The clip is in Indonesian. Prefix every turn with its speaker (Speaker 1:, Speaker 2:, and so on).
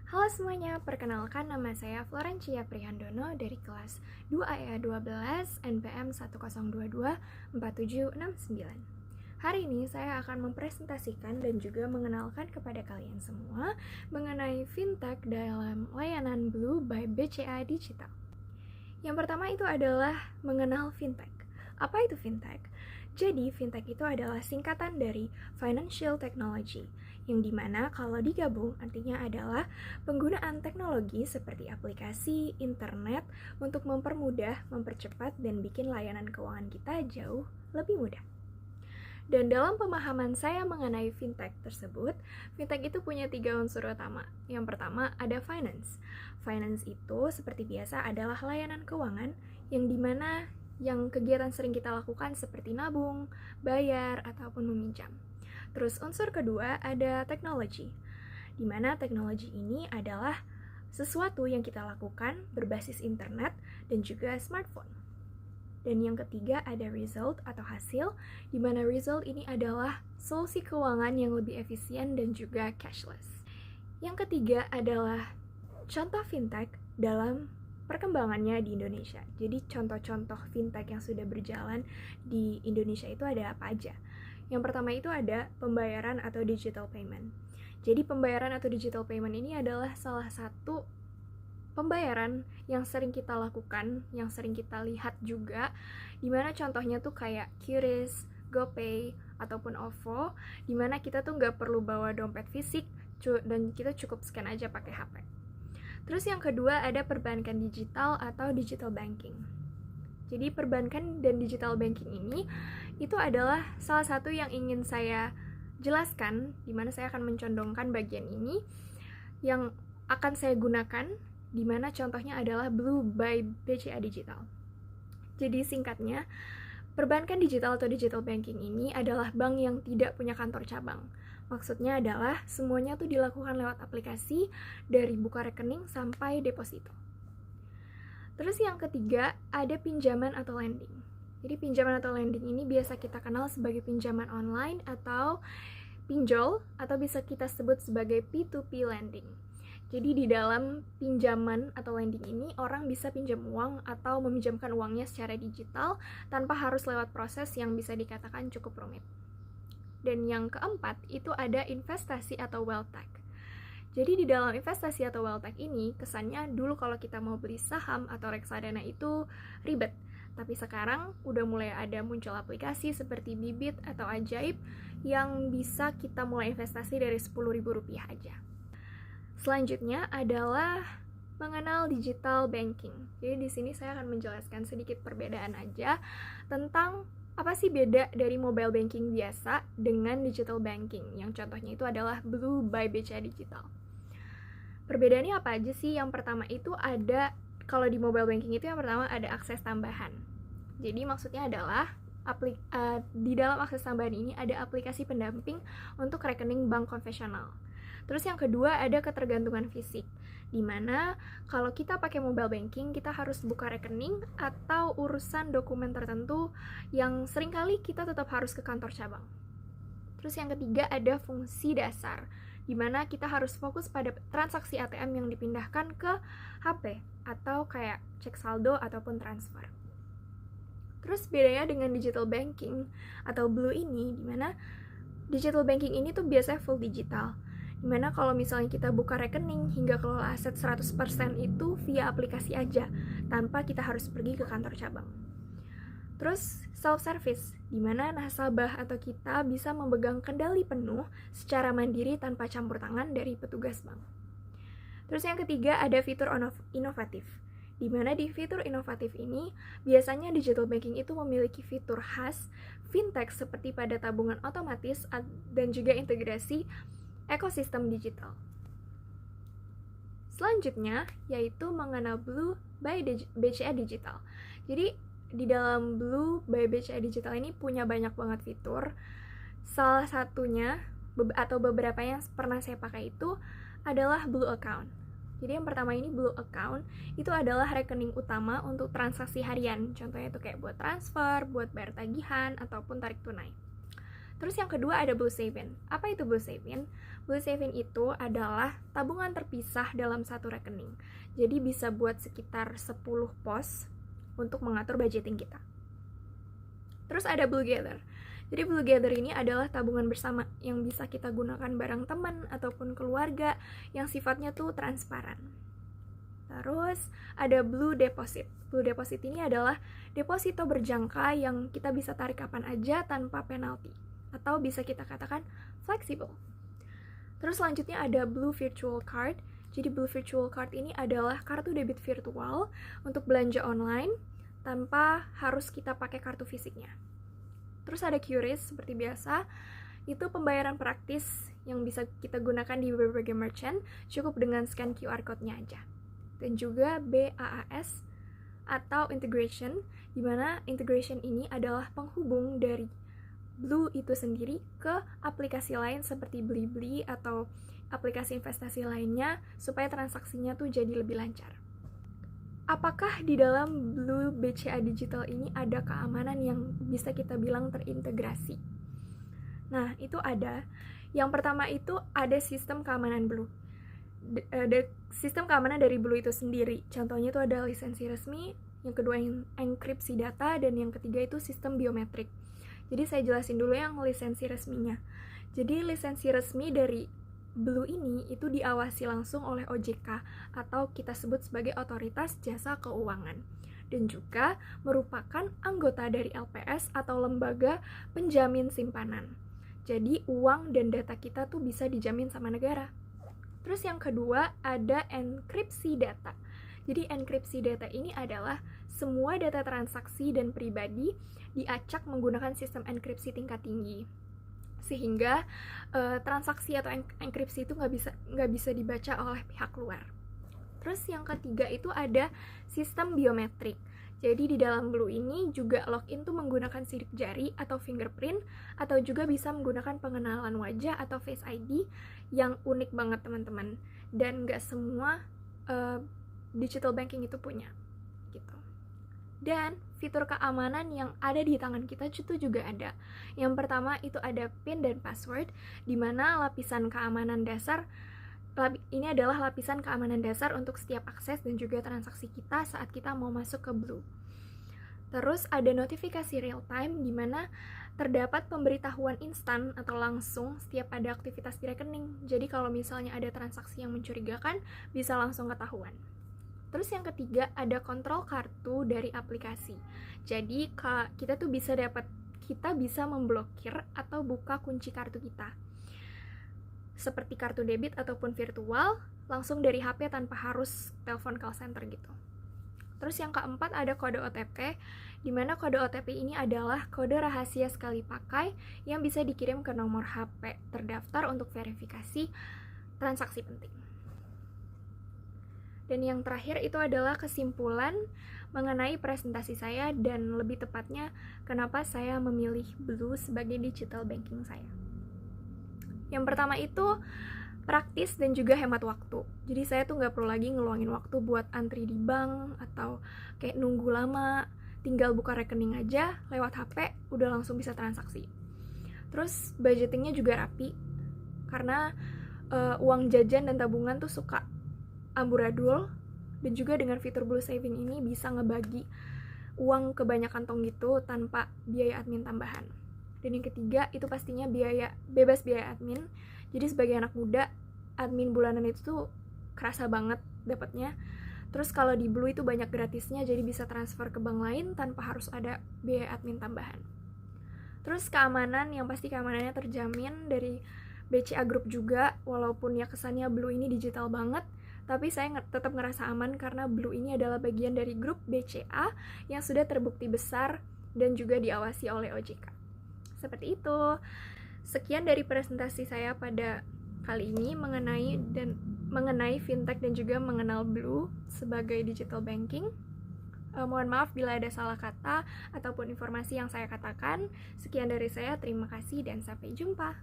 Speaker 1: Halo semuanya, perkenalkan nama saya Florencia Prihandono dari kelas 2AEA 12 NPM 1022479. Hari ini saya akan mempresentasikan dan juga mengenalkan kepada kalian semua mengenai fintech dalam layanan Blue by BCA Digital. Yang pertama itu adalah mengenal fintech. Apa itu fintech? Jadi, fintech itu adalah singkatan dari financial technology, yang dimana kalau digabung artinya adalah penggunaan teknologi seperti aplikasi, internet untuk mempermudah, mempercepat, dan bikin layanan keuangan kita jauh lebih mudah. Dan dalam pemahaman saya mengenai fintech tersebut, fintech itu punya 3 unsur utama. Yang pertama ada finance. Finance itu seperti biasa adalah layanan keuangan yang dimana yang kegiatan sering kita lakukan seperti nabung, bayar, ataupun meminjam. Terus unsur kedua ada teknologi, dimana teknologi ini adalah sesuatu yang kita lakukan berbasis internet dan juga smartphone. Dan yang ketiga ada result atau hasil, di mana result ini adalah solusi keuangan yang lebih efisien dan juga cashless. Yang ketiga adalah contoh fintech dalam perkembangannya di Indonesia. Jadi contoh-contoh fintech yang sudah berjalan di Indonesia itu ada apa aja? Yang pertama itu ada pembayaran atau digital payment. Jadi pembayaran atau digital payment ini adalah salah satu pembayaran yang sering kita lakukan, yang sering kita lihat juga, dimana contohnya tuh kayak QRIS, GoPay, ataupun OVO, dimana kita tuh nggak perlu bawa dompet fisik, dan kita cukup scan aja pakai HP. Terus yang kedua ada perbankan digital atau digital banking. Jadi perbankan dan digital banking ini itu adalah salah satu yang ingin saya jelaskan, dimana saya akan mencondongkan bagian ini yang akan saya gunakan, dimana contohnya adalah Blue by BCA Digital. Jadi singkatnya, perbankan digital atau digital banking ini adalah bank yang tidak punya kantor cabang. Maksudnya adalah semuanya tuh dilakukan lewat aplikasi dari buka rekening sampai deposito. Terus yang ketiga ada pinjaman atau lending. Jadi pinjaman atau lending ini biasa kita kenal sebagai pinjaman online atau pinjol, atau bisa kita sebut sebagai P2P lending. Jadi di dalam pinjaman atau lending ini orang bisa pinjam uang atau meminjamkan uangnya secara digital tanpa harus lewat proses yang bisa dikatakan cukup rumit. Dan yang keempat itu ada investasi atau wealth tech. Jadi di dalam investasi atau wealth tech ini kesannya dulu kalau kita mau beli saham atau reksadana itu ribet. Tapi sekarang udah mulai ada muncul aplikasi seperti Bibit atau Ajaib yang bisa kita mulai investasi dari Rp10.000 aja. Selanjutnya adalah mengenal digital banking. Jadi di sini saya akan menjelaskan sedikit perbedaan aja tentang apa sih beda dari mobile banking biasa dengan digital banking, yang contohnya itu adalah Blue by BCA Digital. Perbedaannya apa aja sih? Yang pertama itu ada, kalau di mobile banking itu yang pertama ada akses tambahan. Jadi maksudnya adalah di dalam akses tambahan ini ada aplikasi pendamping untuk rekening bank konvensional. Terus yang kedua ada ketergantungan fisik, dimana kalau kita pakai mobile banking kita harus buka rekening atau urusan dokumen tertentu yang seringkali kita tetap harus ke kantor cabang. Terus yang ketiga ada fungsi dasar, dimana kita harus fokus pada transaksi ATM yang dipindahkan ke HP atau kayak cek saldo ataupun transfer. Terus bedanya dengan digital banking atau Blue ini, dimana digital banking ini tuh biasanya full digital, dimana kalau misalnya kita buka rekening hingga kelola aset 100% itu via aplikasi aja, tanpa kita harus pergi ke kantor cabang. Terus self-service, dimana nasabah atau kita bisa memegang kendali penuh secara mandiri tanpa campur tangan dari petugas bank. Terus yang ketiga ada fitur inovatif, dimana di fitur inovatif ini biasanya digital banking itu memiliki fitur khas fintech seperti pada tabungan otomatis dan juga integrasi ekosistem digital. Selanjutnya yaitu mengenal Blue by BCA Digital. Jadi di dalam Blue by BCA Digital ini punya banyak banget fitur. Salah satunya atau beberapa yang pernah saya pakai itu adalah Blue Account. Jadi yang pertama ini Blue Account itu adalah rekening utama untuk transaksi harian. Contohnya itu kayak buat transfer, buat bayar tagihan ataupun tarik tunai. Terus yang kedua ada Blue Saving. Apa itu Blue Saving? Blue Saving itu adalah tabungan terpisah dalam satu rekening. Jadi bisa buat sekitar 10 pos untuk mengatur budgeting kita. Terus ada Blue Gather. Jadi Blue Gather ini adalah tabungan bersama yang bisa kita gunakan bareng teman ataupun keluarga yang sifatnya tuh transparan. Terus ada Blue Deposit. Blue Deposit ini adalah deposito berjangka yang kita bisa tarik kapan aja tanpa penalti, atau bisa kita katakan fleksibel. Terus selanjutnya ada Blue Virtual Card. Jadi Blue Virtual Card ini adalah kartu debit virtual untuk belanja online tanpa harus kita pakai kartu fisiknya. Terus ada QRIS, seperti biasa, itu pembayaran praktis yang bisa kita gunakan di berbagai merchant, cukup dengan scan QR code-nya aja. Dan juga BAAS atau integration, di mana integration ini adalah penghubung dari Blue itu sendiri ke aplikasi lain seperti Blibli atau aplikasi investasi lainnya supaya transaksinya tuh jadi lebih lancar. Apakah di dalam Blue BCA Digital ini ada keamanan yang bisa kita bilang terintegrasi? Nah, itu ada. Yang pertama itu ada sistem keamanan Blue. Sistem keamanan dari Blue itu sendiri. Contohnya itu ada lisensi resmi, yang kedua enkripsi data, dan yang ketiga itu sistem biometrik. Jadi saya jelasin dulu yang lisensi resminya. Jadi lisensi resmi dari Blue ini itu diawasi langsung oleh OJK atau kita sebut sebagai Otoritas Jasa Keuangan, dan juga merupakan anggota dari LPS atau Lembaga Penjamin Simpanan. Jadi uang dan data kita tuh bisa dijamin sama negara. Terus yang kedua ada enkripsi data. Jadi enkripsi data ini adalah semua data transaksi dan pribadi diacak menggunakan sistem enkripsi tingkat tinggi, sehingga transaksi atau enkripsi itu nggak bisa dibaca oleh pihak luar. Terus yang ketiga itu ada sistem biometrik. Jadi di dalam Blue ini juga login tuh menggunakan sidik jari atau fingerprint, atau juga bisa menggunakan pengenalan wajah atau Face ID yang unik banget teman-teman. Dan nggak semua digital banking itu punya gitu. Dan fitur keamanan yang ada di tangan kita itu juga ada. Yang pertama itu ada PIN dan password, di mana lapisan keamanan dasar ini adalah lapisan keamanan dasar untuk setiap akses dan juga transaksi kita saat kita mau masuk ke Blue. Terus ada notifikasi real time, di mana terdapat pemberitahuan instan atau langsung setiap ada aktivitas di rekening. Jadi kalau misalnya ada transaksi yang mencurigakan, bisa langsung ketahuan. Terus yang ketiga ada kontrol kartu dari aplikasi. Jadi kita bisa memblokir atau buka kunci kartu kita, seperti kartu debit ataupun virtual, langsung dari HP tanpa harus telepon call center gitu. Terus yang keempat ada kode OTP, di mana kode OTP ini adalah kode rahasia sekali pakai yang bisa dikirim ke nomor HP terdaftar untuk verifikasi transaksi penting. Dan yang terakhir itu adalah kesimpulan mengenai presentasi saya, dan lebih tepatnya kenapa saya memilih Blue sebagai digital banking saya. Yang pertama itu praktis dan juga hemat waktu. Jadi saya tuh nggak perlu lagi ngeluangin waktu buat antri di bank atau kayak nunggu lama. Tinggal buka rekening aja lewat HP, udah langsung bisa transaksi. Terus budgetingnya juga rapi, karena uang jajan dan tabungan tuh suka amburadul. Dan juga dengan fitur Blue Saving ini bisa ngebagi uang ke banyak kantong gitu tanpa biaya admin tambahan. Dan yang ketiga itu pastinya bebas biaya admin. Jadi sebagai anak muda, admin bulanan itu tuh kerasa banget dapatnya. Terus kalau di Blue itu banyak gratisnya, jadi bisa transfer ke bank lain tanpa harus ada biaya admin tambahan. Terus keamanan, yang pasti keamanannya terjamin dari BCA Group juga. Walaupun ya kesannya Blue ini digital banget, tapi saya tetap ngerasa aman karena Blue ini adalah bagian dari grup BCA yang sudah terbukti besar dan juga diawasi oleh OJK. Seperti itu. Sekian dari presentasi saya pada kali ini mengenai fintech dan juga mengenal Blue sebagai digital banking. Mohon maaf bila ada salah kata ataupun informasi yang saya katakan. Sekian dari saya, terima kasih dan sampai jumpa.